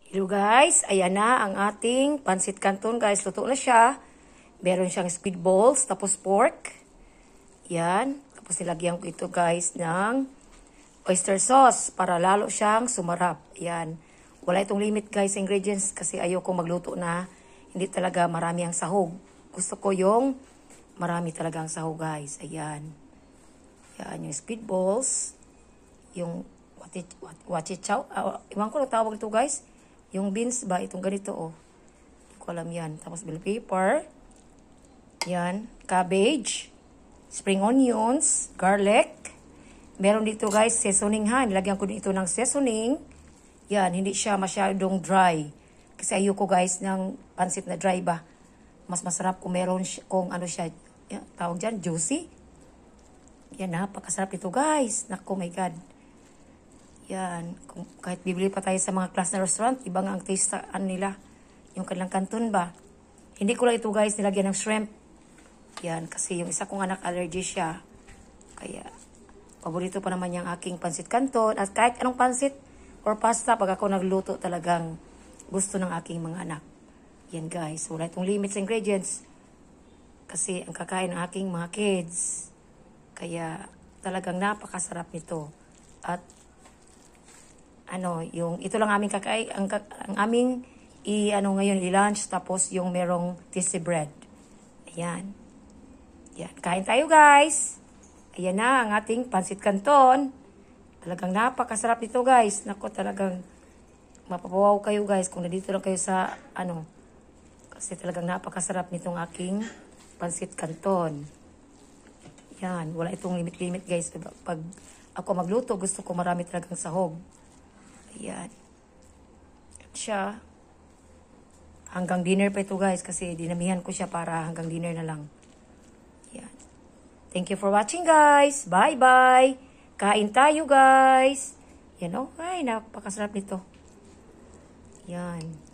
Hello guys, ayan na ang ating pansit canton guys. Luto na siya. Meron siyang squid balls, tapos pork. Yan. Tapos nilagyan ko ito guys ng oyster sauce para lalo siyang sumarap. Yan. Wala itong limit guys sa ingredients kasi ayoko magluto na hindi talaga marami ang sahog. Gusto ko yung marami talaga ang sahog guys. Ayan. Yan yung squid balls. Yung wachichaw. Iwan ko na tawag ito guys. Yung beans ba? Itong ganito, oh. Hindi ko alam yan. Tapos bell pepper. Yan. Cabbage. Spring onions. Garlic. Meron dito, guys, seasoning ha. Nilagyan ko dito ng seasoning. Yan. Hindi siya masyadong dry. Kasi ayoko, guys, ng pansit na dry ba. Mas masarap kung meron kung ano siya. Yan, tawag dyan, juicy. Yan, napakasarap ito, guys. Naku, my God. Yan, kung kahit bibili pa tayo sa mga class na restaurant, iba nga ang taste nila. Yung kanilang canton ba. Hindi ko lang ito guys nilagyan ng shrimp. Yan, kasi yung isa kong anak allergy siya. Kaya, paborito pa naman yung aking pansit canton. At kahit anong pansit or pasta, pag ako nagluto talagang gusto ng aking mga anak. Yan guys, wala itong limit sa ingredients. Kasi ang kakain ng aking mga kids. Kaya, talagang napakasarap nito. At yung ito lang aming ang aming ngayon i-lunch tapos yung merong tissy bread. Ayan. Yan, kain tayo guys. Ayan na ang ating pansit canton. Talagang napakasarap nito guys. Nako, talagang mapapawaw kayo guys kung nandito lang kayo sa kasi talagang napakasarap nitong aking pansit canton. Yan, wala itong limit-limit guys. Pag ako magluto, gusto ko marami talagang sahog. Ayan. At siya. Hanggang dinner pa ito guys kasi dinamihan ko siya para hanggang dinner na lang. Ayan. Thank you for watching guys. Bye-bye. Kain tayo guys. Yan o. Ay, napakasarap nito. Yan.